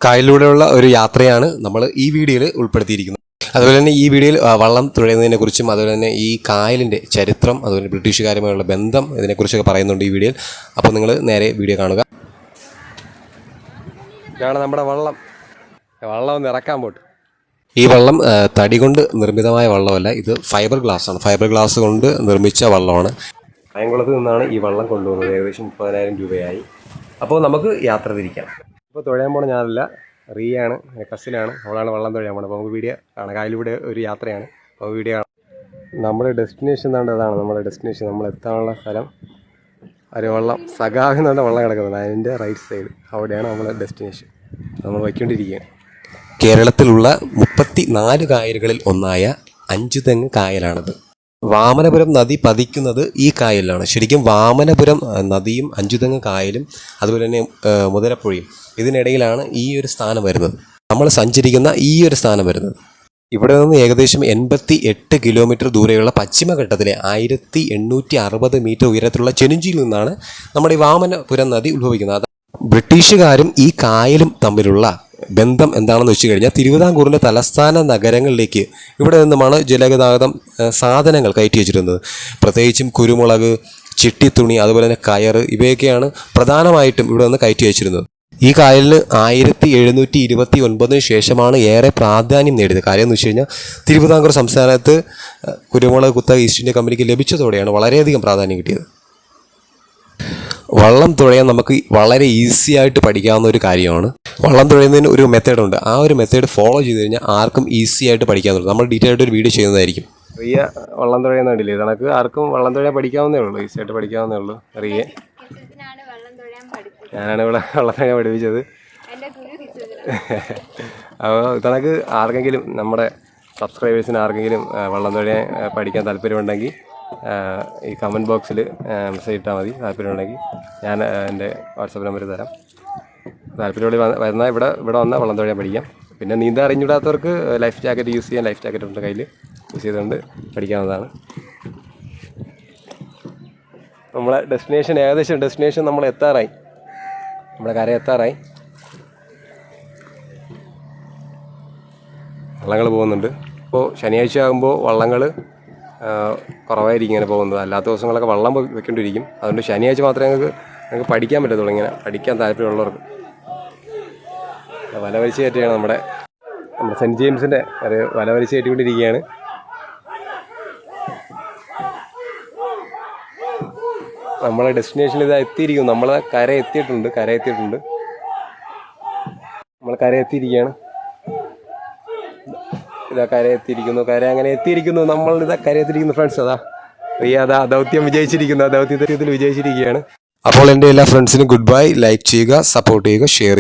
കായലിലൂടെയുള്ള ഒരു യാത്രയാണ് നമ്മൾ ഈ വീഡിയോയിൽ ഉൾപ്പെടുത്തിയിരിക്കുന്നത്. അതുപോലെ തന്നെ ഈ വീഡിയോയിൽ വള്ളം തുഴയുന്നതിനെക്കുറിച്ചും അതുപോലെ തന്നെ ഈ കായലിൻ്റെ ചരിത്രം അതുപോലെ ബ്രിട്ടീഷുകാരുമായുള്ള ബന്ധം ഇതിനെക്കുറിച്ചൊക്കെ പറയുന്നുണ്ട് ഈ വീഡിയോയിൽ. അപ്പോൾ നിങ്ങൾ നേരെ വീഡിയോ കാണുക. ഇതാണ് നമ്മുടെ വള്ളം ഒന്ന് ഇറക്കാൻ പോട്ട്. ഈ വള്ളം തടി കൊണ്ട് നിർമ്മിതമായ വള്ളമല്ല, ഇത് ഫൈബർ ഗ്ലാസ് ആണ്. ഫൈബർ ഗ്ലാസ് കൊണ്ട് നിർമ്മിച്ച വള്ളമാണ്. കായംകുളത്ത് നിന്നാണ് ഈ വള്ളം കൊണ്ടുപോകുന്നത്. ഏകദേശം 30,000 രൂപയായി. അപ്പോൾ നമുക്ക് യാത്ര തിരിക്കാം. ഇപ്പോൾ തുഴയാൻ പോണ ഞാനല്ല, റിയാണ്, കസിനാണ്. അവളാണ് വള്ളം തുഴയാൻ പോണത്. അപ്പോൾ നമുക്ക് വീഡിയോ കാണാം. കായലിലൂടെ ഒരു യാത്രയാണ്. അപ്പോൾ വീഡിയോ കാണാം. നമ്മുടെ ഡെസ്റ്റിനേഷൻ എന്താണ്ട് അതാണ് നമ്മുടെ ഡെസ്റ്റിനേഷൻ. നമ്മൾ എത്താനുള്ള സ്ഥലം ഒരു വള്ളം സഖാവെന്നാണ് വള്ളം കിടക്കുന്നത്. അതിൻ്റെ റൈറ്റ് സൈഡ് അവിടെയാണ് നമ്മുടെ ഡെസ്റ്റിനേഷൻ. നമ്മൾ വയ്ക്കൊണ്ടിരിക്കുകയാണ്. കേരളത്തിലുള്ള 34 കായലുകളിൽ ഒന്നായ അഞ്ചുതെങ്ങ് കായലാണത്. വാമനപുരം നദി പതിക്കുന്നത് ഈ കായലിലാണ്. ശരിക്കും വാമനപുരം നദിയും അഞ്ചുതെങ്ങ് കായലും അതുപോലെ തന്നെ മുതലപ്പുഴയും ഇതിനിടയിലാണ് ഈ ഒരു സ്ഥാനം വരുന്നത്. നമ്മൾ സഞ്ചരിക്കുന്ന ഈ ഒരു സ്ഥാനം വരുന്നത്. ഇവിടെ നിന്ന് ഏകദേശം 88 കിലോമീറ്റർ ദൂരെയുള്ള പശ്ചിമഘട്ടത്തിലെ 1860 മീറ്റർ ഉയരത്തിലുള്ള ചെനുഞ്ചിയിൽ നിന്നാണ് നമ്മുടെ ഈ വാമനപുരം നദി ഉത്ഭവിക്കുന്നത്. ബ്രിട്ടീഷുകാരും ഈ കായലും തമ്മിലുള്ള ബന്ധം എന്താണെന്ന് വെച്ച് കഴിഞ്ഞാൽ തിരുവിതാംകൂറിൻ്റെ തലസ്ഥാന നഗരങ്ങളിലേക്ക് ഇവിടെ നിന്നുമാണ് ജലഗതാഗതം സാധനങ്ങൾ കയറ്റി വെച്ചിരുന്നത്. പ്രത്യേകിച്ചും കുരുമുളക്, ചിട്ടിത്തുണി, അതുപോലെ തന്നെ കയറ്, ഇവയൊക്കെയാണ് പ്രധാനമായിട്ടും ഇവിടെ നിന്ന് കയറ്റി വെച്ചിരുന്നത്. ഈ കായലിന് 1729 ശേഷമാണ് ഏറെ പ്രാധാന്യം നേടിയത്. കാര്യം എന്ന് വെച്ച് കഴിഞ്ഞാൽ തിരുവിതാംകൂർ സംസ്ഥാനത്ത് കുരുമുളക് കുത്തക ഈസ്റ്റ് ഇന്ത്യ കമ്പനിക്ക് ലഭിച്ചതോടെയാണ് വളരെയധികം പ്രാധാന്യം കിട്ടിയത്. വള്ളം തുഴയാൻ നമുക്ക് വളരെ ഈസി ആയിട്ട് പഠിക്കാവുന്ന ഒരു കാര്യമാണ്. വള്ളം തുഴയുന്നതിന് ഒരു മെത്തേഡുണ്ട്. ആ ഒരു മെത്തേഡ് ഫോളോ ചെയ്ത് കഴിഞ്ഞാൽ ആർക്കും ഈസി ആയിട്ട് പഠിക്കാവുന്നതാണ്. നമ്മൾ ഡീറ്റെയിൽ ആയിട്ട് ഒരു വീഡിയോ ചെയ്യുന്നതായിരിക്കും. റിയ വള്ളം തുഴയുന്ന കണ്ടില്ലേ? കണക്ക് ആർക്കും വള്ളം തുഴയാൻ പഠിക്കാവുന്നേ ഉള്ളൂ, ഈസി ആയിട്ട് പഠിക്കാവുന്നേ ഉള്ളൂ. റിയെ ഞാനാണ് ഇവിടെ വള്ളം തുഴയാൻ പഠിപ്പിച്ചത്. അപ്പോൾ കണക്ക് ആർക്കെങ്കിലും നമ്മുടെ സബ്സ്ക്രൈബേഴ്സിന് ആർക്കെങ്കിലും വള്ളം തുഴയാൻ പഠിക്കാൻ താല്പര്യമുണ്ടെങ്കിൽ ഈ കമൻറ്റ് ബോക്സിൽ മെസ്സേജ് ഇട്ടാൽ മതി. താല്പര്യമുണ്ടെങ്കിൽ ഞാൻ എൻ്റെ വാട്സപ്പ് നമ്പർ തരാം. താല്പര്യമുള്ള വരുന്ന ഇവിടെ വന്നാൽ വള്ളം തുഴയാൻ പഠിക്കാം. പിന്നെ നീന്താൻ അറിഞ്ഞിടാത്തവർക്ക് ലൈഫ് ജാക്കറ്റ് യൂസ് ചെയ്യാൻ, ലൈഫ് ജാക്കറ്റ് ഉണ്ട് കയ്യിൽ, യൂസ് ചെയ്തുകൊണ്ട് പഠിക്കാവുന്നതാണ്. നമ്മളെ ഡെസ്റ്റിനേഷൻ നമ്മൾ എത്താറായി. നമ്മുടെ കര എത്താറായി. വള്ളങ്ങൾ പോകുന്നുണ്ട്. ഇപ്പോൾ ശനിയാഴ്ച ആകുമ്പോൾ വള്ളങ്ങൾ കുറവായിരിക്കും ഇങ്ങനെ പോകുന്നത്. അല്ലാത്ത ദിവസങ്ങളൊക്കെ വള്ളം വെക്കേണ്ടിയിരിക്കും. അതുകൊണ്ട് ശനിയാഴ്ച മാത്രമേ ഞങ്ങൾക്ക് പഠിക്കാൻ പറ്റത്തുള്ളൂ. ഇങ്ങനെ പഠിക്കാൻ താല്പര്യമുള്ളവർക്ക് വല വലിച്ച് കയറ്റുകയാണ്. നമ്മുടെ സെൻറ്റ് ജെയിംസിൻ്റെ ഒരു വല വലിച്ച് കയറ്റിക്കൊണ്ടിരിക്കുകയാണ്. നമ്മളെ ഡെസ്റ്റിനേഷനിൽ ഇതാ എത്തിയിരിക്കുന്നു. നമ്മൾ കര എത്തിയിട്ടുണ്ട്. നമ്മൾ കര എത്തിയിരിക്കുകയാണ്. ഇതാ കര എത്തിയിരിക്കുന്നു. അങ്ങനെ എത്തിയിരിക്കുന്നു. നമ്മൾ ഇതാ കര എത്തിയിരിക്കുന്നു ഫ്രണ്ട്സ്. അതാ ദൗത്യം വിജയിച്ചിരിക്കുന്നു. ദൗത്യത്തിൽ വിജയിച്ചിരിക്കുകയാണ്. അപ്പോൾ എൻ്റെ എല്ലാ ഫ്രണ്ട്സിനും ഗുഡ് ബൈ. ലൈക്ക് ചെയ്യുക, സപ്പോർട്ട് ചെയ്യുക, ഷെയർ ചെയ്യുക.